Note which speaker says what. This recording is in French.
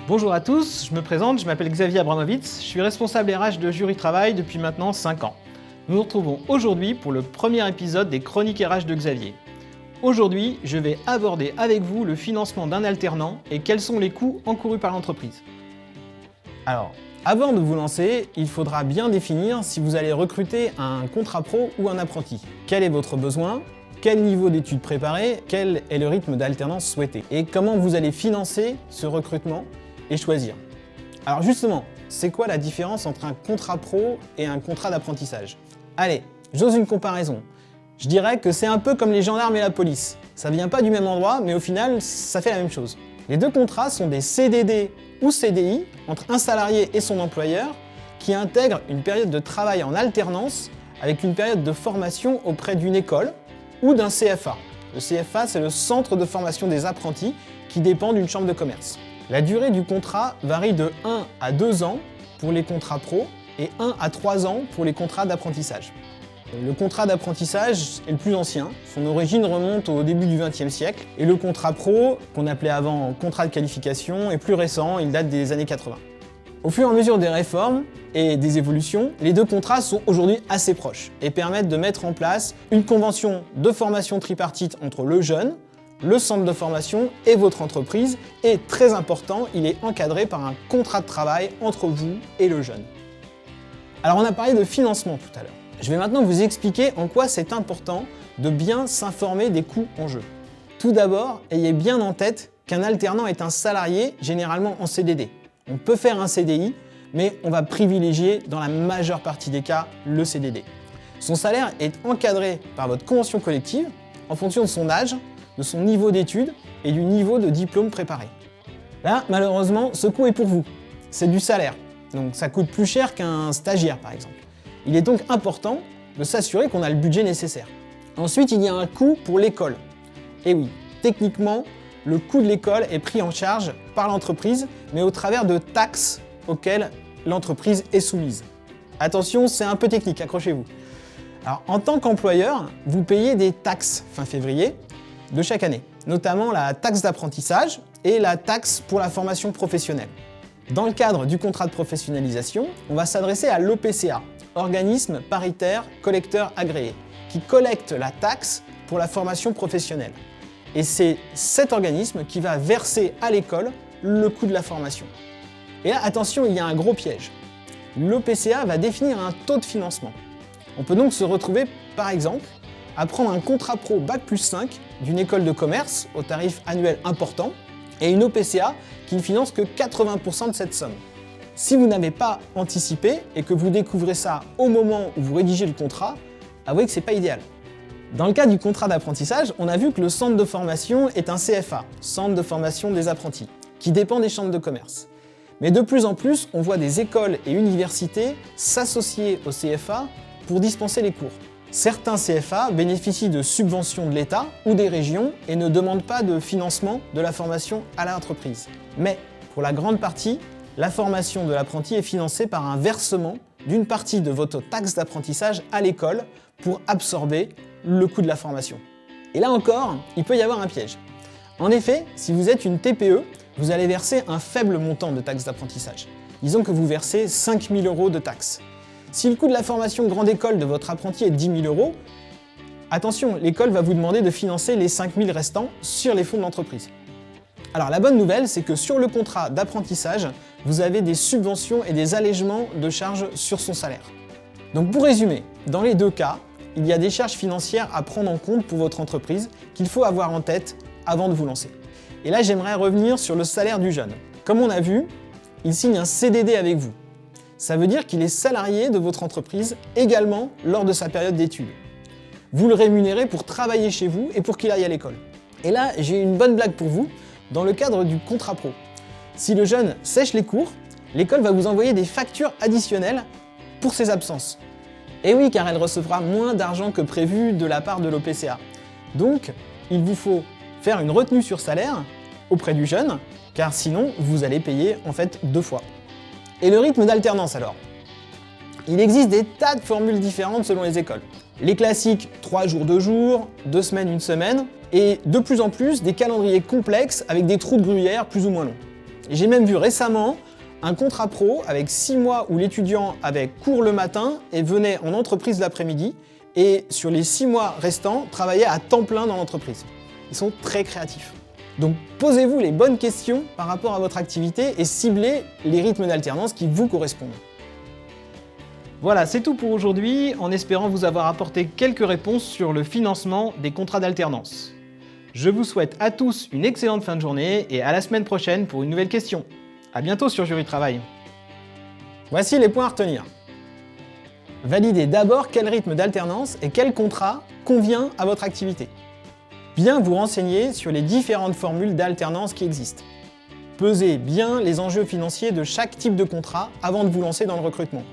Speaker 1: Bonjour à tous, je me présente, je m'appelle Xavier Abramovitz, je suis responsable RH de Jury Travail depuis maintenant 5 ans. Nous nous retrouvons aujourd'hui pour le premier épisode des Chroniques RH de Xavier. Aujourd'hui, je vais aborder avec vous le financement d'un alternant et quels sont les coûts encourus par l'entreprise. Alors, avant de vous lancer, il faudra bien définir si vous allez recruter un contrat pro ou un apprenti. Quel est votre besoin ? Quel niveau d'études préparé ? Quel est le rythme d'alternance souhaité ? Et comment vous allez financer ce recrutement et choisir. Alors justement, c'est quoi la différence entre un contrat pro et un contrat d'apprentissage ? Allez, j'ose une comparaison. Je dirais que c'est un peu comme les gendarmes et la police. Ça vient pas du même endroit, mais au final, ça fait la même chose. Les deux contrats sont des CDD ou CDI entre un salarié et son employeur qui intègrent une période de travail en alternance avec une période de formation auprès d'une école ou d'un CFA. Le CFA, c'est le centre de formation des apprentis qui dépend d'une chambre de commerce. La durée du contrat varie de 1 à 2 ans pour les contrats pro et 1 à 3 ans pour les contrats d'apprentissage. Le contrat d'apprentissage est le plus ancien, son origine remonte au début du XXe siècle, et le contrat pro, qu'on appelait avant contrat de qualification, est plus récent, il date des années 80. Au fur et à mesure des réformes et des évolutions, les deux contrats sont aujourd'hui assez proches et permettent de mettre en place une convention de formation tripartite entre le jeune, le centre de formation et votre entreprise, et très important, il est encadré par un contrat de travail entre vous et le jeune. Alors on a parlé de financement tout à l'heure. Je vais maintenant vous expliquer en quoi c'est important de bien s'informer des coûts en jeu. Tout d'abord, ayez bien en tête qu'un alternant est un salarié, généralement en CDD. On peut faire un CDI, mais on va privilégier dans la majeure partie des cas le CDD. Son salaire est encadré par votre convention collective en fonction de son âge, de son niveau d'études et du niveau de diplôme préparé. Là, malheureusement, ce coût est pour vous. C'est du salaire, donc ça coûte plus cher qu'un stagiaire par exemple. Il est donc important de s'assurer qu'on a le budget nécessaire. Ensuite, il y a un coût pour l'école. Et oui, techniquement, le coût de l'école est pris en charge par l'entreprise, mais au travers de taxes auxquelles l'entreprise est soumise. Attention, c'est un peu technique, accrochez-vous. Alors, en tant qu'employeur, vous payez des taxes fin février de chaque année, notamment la taxe d'apprentissage et la taxe pour la formation professionnelle. Dans le cadre du contrat de professionnalisation, on va s'adresser à l'OPCA, organisme paritaire collecteur agréé, qui collecte la taxe pour la formation professionnelle. Et c'est cet organisme qui va verser à l'école le coût de la formation. Et là, attention, il y a un gros piège. L'OPCA va définir un taux de financement. On peut donc se retrouver, par exemple, à prendre un contrat pro Bac+5 d'une école de commerce au tarif annuel important et une OPCA qui ne finance que 80% de cette somme. Si vous n'avez pas anticipé et que vous découvrez ça au moment où vous rédigez le contrat, avouez que c'est pas idéal. Dans le cas du contrat d'apprentissage, on a vu que le centre de formation est un CFA, centre de formation des apprentis, qui dépend des chambres de commerce. Mais de plus en plus, on voit des écoles et universités s'associer au CFA pour dispenser les cours. Certains CFA bénéficient de subventions de l'État ou des régions et ne demandent pas de financement de la formation à l'entreprise. Mais pour la grande partie, la formation de l'apprenti est financée par un versement d'une partie de votre taxe d'apprentissage à l'école pour absorber le coût de la formation. Et là encore, il peut y avoir un piège. En effet, si vous êtes une TPE, vous allez verser un faible montant de taxe d'apprentissage. Disons que vous versez 5 000 € de taxes. Si le coût de la formation grande école de votre apprenti est 10 000 €, attention, l'école va vous demander de financer les 5 000 restants sur les fonds de l'entreprise. Alors la bonne nouvelle, c'est que sur le contrat d'apprentissage, vous avez des subventions et des allègements de charges sur son salaire. Donc pour résumer, dans les deux cas, il y a des charges financières à prendre en compte pour votre entreprise qu'il faut avoir en tête avant de vous lancer. Et là, j'aimerais revenir sur le salaire du jeune. Comme on a vu, il signe un CDD avec vous. Ça veut dire qu'il est salarié de votre entreprise également lors de sa période d'études. Vous le rémunérez pour travailler chez vous et pour qu'il aille à l'école. Et là, j'ai une bonne blague pour vous dans le cadre du contrat pro. Si le jeune sèche les cours, l'école va vous envoyer des factures additionnelles pour ses absences. Et oui, car elle recevra moins d'argent que prévu de la part de l'OPCA. Donc, il vous faut faire une retenue sur salaire auprès du jeune, car sinon, vous allez payer en fait 2 fois. Et le rythme d'alternance alors ? Il existe des tas de formules différentes selon les écoles. Les classiques, 3 jours, 2 jours, 2 semaines, 1 semaine, et de plus en plus des calendriers complexes avec des trous de gruyère plus ou moins longs. J'ai même vu récemment un contrat pro avec 6 mois où l'étudiant avait cours le matin et venait en entreprise l'après-midi, et sur les 6 mois restants, travaillait à temps plein dans l'entreprise. Ils sont très créatifs. Donc posez-vous les bonnes questions par rapport à votre activité et ciblez les rythmes d'alternance qui vous correspondent. Voilà, c'est tout pour aujourd'hui, en espérant vous avoir apporté quelques réponses sur le financement des contrats d'alternance. Je vous souhaite à tous une excellente fin de journée et à la semaine prochaine pour une nouvelle question. À bientôt sur Jury Travail. Voici les points à retenir. Validez d'abord quel rythme d'alternance et quel contrat convient à votre activité. Bien vous renseigner sur les différentes formules d'alternance qui existent. Pesez bien les enjeux financiers de chaque type de contrat avant de vous lancer dans le recrutement.